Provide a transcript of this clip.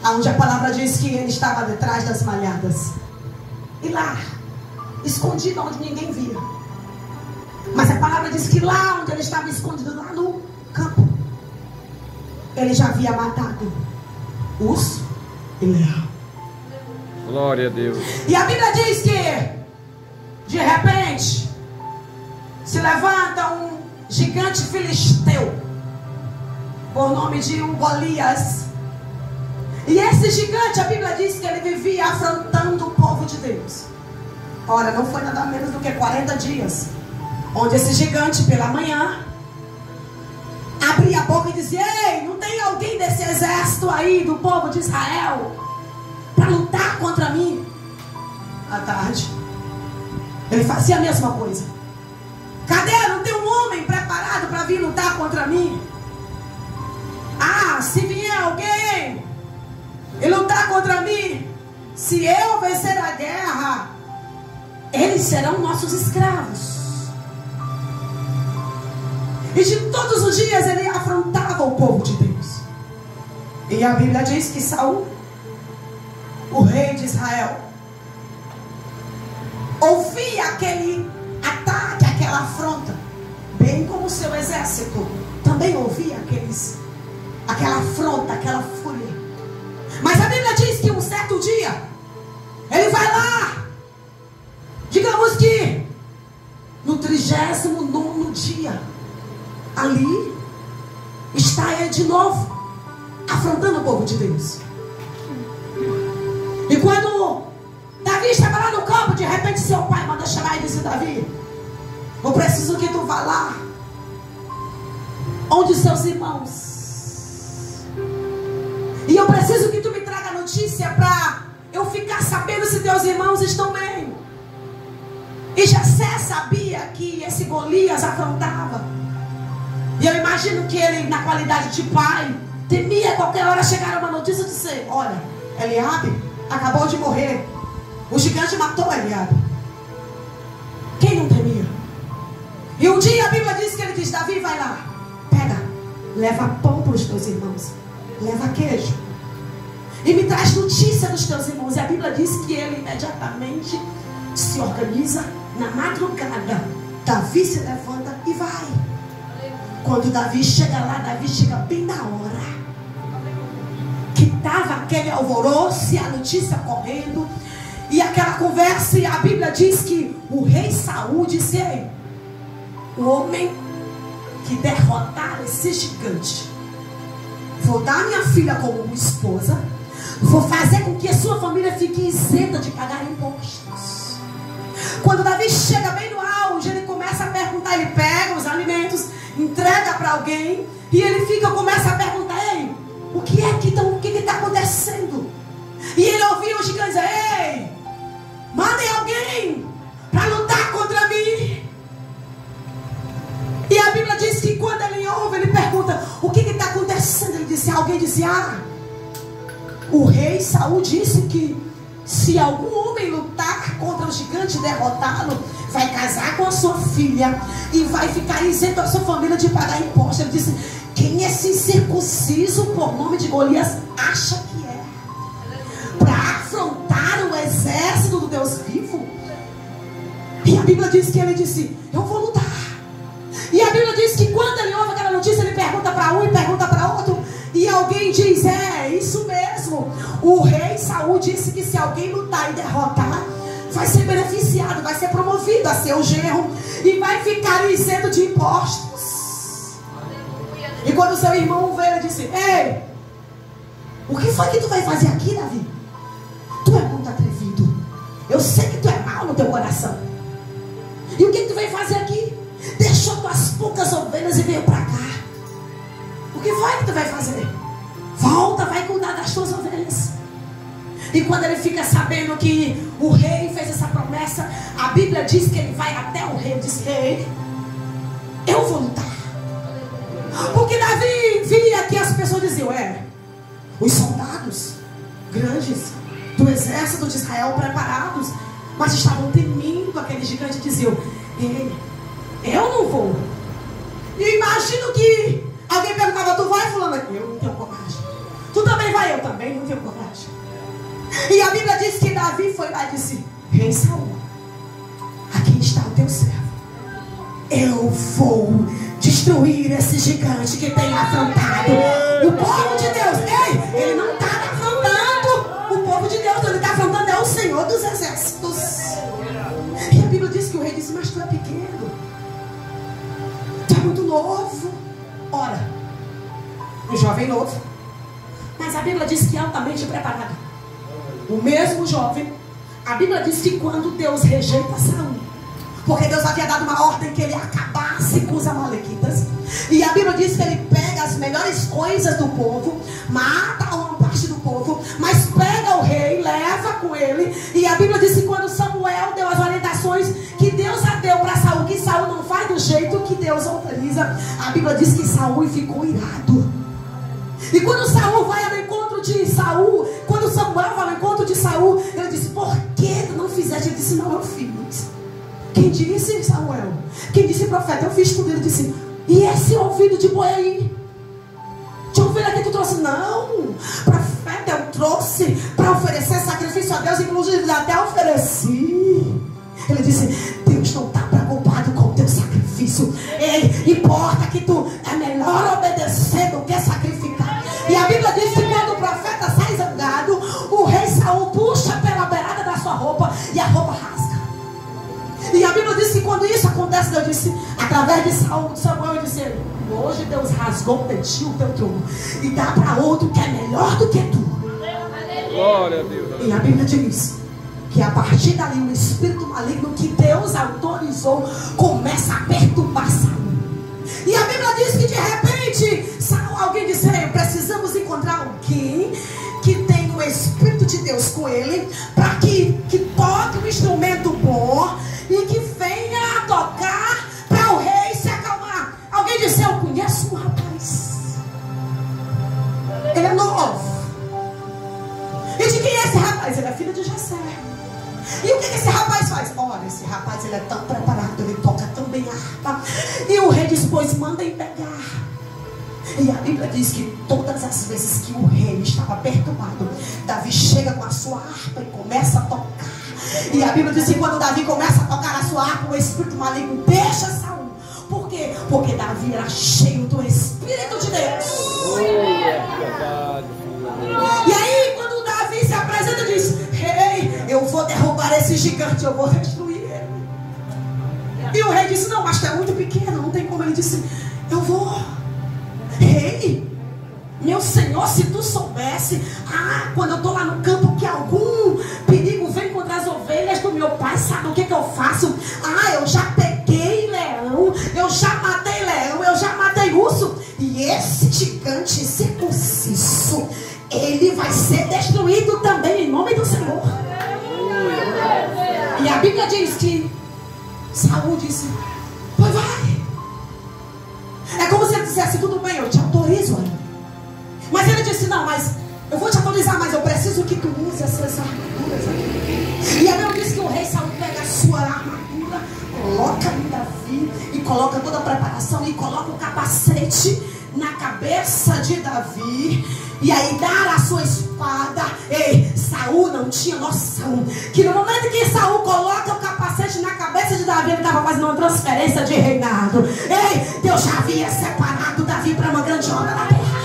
Onde a palavra diz que ele estava detrás das malhadas. E lá, escondido onde ninguém via. Mas a palavra diz que lá onde ele estava escondido, lá no campo, ele já havia matado urso e leão. Glória a Deus. E a Bíblia diz que, de repente, se levanta um gigante filisteu, por nome de Golias. E esse gigante, a Bíblia diz que ele vivia afrontando o povo de Deus. Ora, não foi nada menos do que 40 dias, onde esse gigante, pela manhã, abria a boca e dizia: ei, não tem alguém desse exército aí, do povo de Israel, para lutar contra mim? À tarde, ele fazia a mesma coisa. Cadê? Não tem um homem preparado para vir lutar contra mim? Ah, se vier alguém e lutar contra mim, se eu vencer a guerra, eles serão nossos escravos. E de todos os dias ele afrontava o povo de Deus. E a Bíblia diz que Saul, o rei de Israel, ouvia aquele ataque, aquela afronta, bem como o seu exército também ouvia aquela afronta, aquela fúria. Mas a Bíblia diz que um certo dia ele vai lá, digamos que no 39º dia, ali está ele de novo afrontando o povo de Deus. E quando Davi estava lá no campo, de repente seu pai manda chamar e disse: Davi, eu preciso que tu vá lá onde seus irmãos, e eu preciso que tu me traga notícia para eu ficar sabendo se teus irmãos estão bem. E Jessé sabia que esse Golias afrontava. E eu imagino que ele, na qualidade de pai, temia qualquer hora chegar uma notícia de dizer: olha, Eliabe acabou de morrer, o gigante matou Eliabe. Quem não temia? E um dia a Bíblia diz que ele diz: Davi, vai lá, pega, leva pão para os teus irmãos, leva queijo, e me traz notícia dos teus irmãos. E a Bíblia diz que ele imediatamente se organiza. Na madrugada, Davi se levanta e vai. Quando Davi chega lá, Davi chega bem na hora que estava aquele alvoroço e a notícia correndo e aquela conversa. E a Bíblia diz que o rei Saul disse: ei, o homem que derrotar esse gigante, vou dar minha filha como esposa, vou fazer com que a sua família fique isenta de pagar impostos. Quando Davi chega bem no auge, ele começa a perguntar, ele pega os alimentos, entrega para alguém, e ele começa a perguntar: ei, o que está acontecendo? E ele ouviu o gigante dizer: ei, mandem alguém para lutar contra mim. E a Bíblia diz que quando ele ouve, ele pergunta: o que está acontecendo? Ele disse, alguém disse: ah, o rei Saul disse que se algum homem lutar contra o gigante e derrotá-lo, vai casar com a sua filha e vai ficar isento a sua família de pagar imposto. Ele disse: quem esse incircunciso por nome de Golias acha que é para afrontar o exército do Deus vivo? E a Bíblia diz que ele disse: eu vou lutar. E a Bíblia diz que quando ele ouve aquela notícia, ele pergunta para um e pergunta para outro, e alguém diz: é isso mesmo, o rei Saul disse que se alguém lutar e derrotar, vai ser beneficiado, vai ser promovido a ser o genro e vai ficar isento de impostos. E quando seu irmão veio, ele disse: ei, o que foi que tu vai fazer aqui, Davi? Tu é muito atrevido, eu sei que tu é mau no teu coração. E o que tu veio fazer aqui? Deixou tuas poucas ovelhas e veio para cá. O que foi que tu vai fazer? Volta, vai cuidar das tuas ovelhas. E quando ele fica sabendo que o rei fez essa promessa, a Bíblia diz que ele vai até o rei e diz: rei, eu vou lutar. Porque Davi via que as pessoas diziam: é, os soldados grandes do exército de Israel preparados, mas estavam temendo aquele gigante e diziam: ei, eu não vou. E imagino que alguém perguntava: tu vai, fulano? Eu não tenho coragem. Tu também vai, eu também não tenho coragem. E a Bíblia diz que Davi foi lá e disse: Rei Saul, aqui está o teu servo. Eu vou destruir esse gigante que tem afrontado o povo de Deus. Ei, ele não está afrontando o povo de Deus, ele está afrontando é o Senhor dos exércitos. E a Bíblia diz que o rei disse: mas tu é pequeno, tu é muito novo. Ora, um jovem novo, mas a Bíblia diz que é altamente preparado. O mesmo jovem, a Bíblia diz que quando Deus rejeita Saul, porque Deus havia dado uma ordem que ele acabasse com os amalequitas, e a Bíblia diz que ele pega as melhores coisas do povo, mata uma parte do povo, mas pega o rei, leva com ele. E a Bíblia diz que quando Samuel deu as orientações que Deus a deu para Saul, que Saul não faz do jeito que Deus autoriza, a Bíblia diz que Saul ficou irado. E quando Saul vai ao encontro de Saul, quando Samuel vai ao encontro de Saul, ele disse: por que tu não fizeste? Ele disse: não, eu fiz. Quem disse, Samuel? Quem disse, profeta? Eu fiz tudo. Ele disse: e esse ouvido de boi aí? De ovelha que tu trouxe? Não, profeta, eu trouxe para oferecer sacrifício a Deus. Inclusive até ofereci. Ele disse: Deus não está preocupado com o teu sacrifício. Ei, importa que tu é melhor obedecer do que sacrificar. E a Bíblia diz que quando o profeta sai zangado, o rei Saul puxa pela beirada da sua roupa e a roupa rasga. E a Bíblia diz que quando isso acontece, Deus disse, através de Samuel, ele disse: hoje Deus rasgou de ti o teu trono e dá para outro que é melhor do que tu. Glória a Deus. E a Bíblia diz que a partir dali o espírito maligno que Deus autorizou começa a perturbar Saul. E a Bíblia diz que de repente alguém disse: precisamos encontrar alguém que tem o Espírito de Deus com ele, para que toque um instrumento bom e que venha a tocar para o rei se acalmar. Alguém disse: eu conheço um rapaz, ele é novo. E de quem é esse rapaz? Ele é filho de Jessé. E o que esse rapaz faz? Olha, esse rapaz, ele é tão preparado, ele toca tão bem a harpa. E o rei diz: pois mandem pegar. E a Bíblia diz que todas as vezes que o rei estava perturbado, Davi chega com a sua harpa e começa a tocar. E a Bíblia diz que quando Davi começa a tocar a sua harpa, o espírito maligno deixa Saul. Por quê? Porque Davi era cheio do Espírito de Deus. E aí quando Davi se apresenta e diz: rei, eu vou derrubar esse gigante, eu vou destruir ele. E o rei disse: não, mas tu é muito pequeno, não tem como. Ele disse: eu vou. Rei, meu senhor, se tu soubesse, quando eu estou lá no campo, que algum perigo vem contra as ovelhas do meu pai, sabe o que eu faço? Eu já peguei leão, eu já matei leão, eu já matei urso. E esse gigante circunciso, ele vai ser destruído também em nome do Senhor. E a Bíblia diz que Saul disse: pois vai. É como se ele dissesse: tudo bem, eu te autorizo aí. Mas ele disse: não, mas eu vou te autorizar, mas eu preciso que tu use essas armaduras aqui. E a Bíblia diz que o rei Saul pega a sua armadura, coloca em Davi e coloca toda a preparação e coloca o capacete na cabeça de Davi. E aí dá a sua espada. Ei, Saul não tinha noção que no momento que Saul coloca o capacete na cabeça de Davi, ele estava fazendo uma transferência de reinado. Ei, Deus já havia separado Davi para uma grande obra na terra.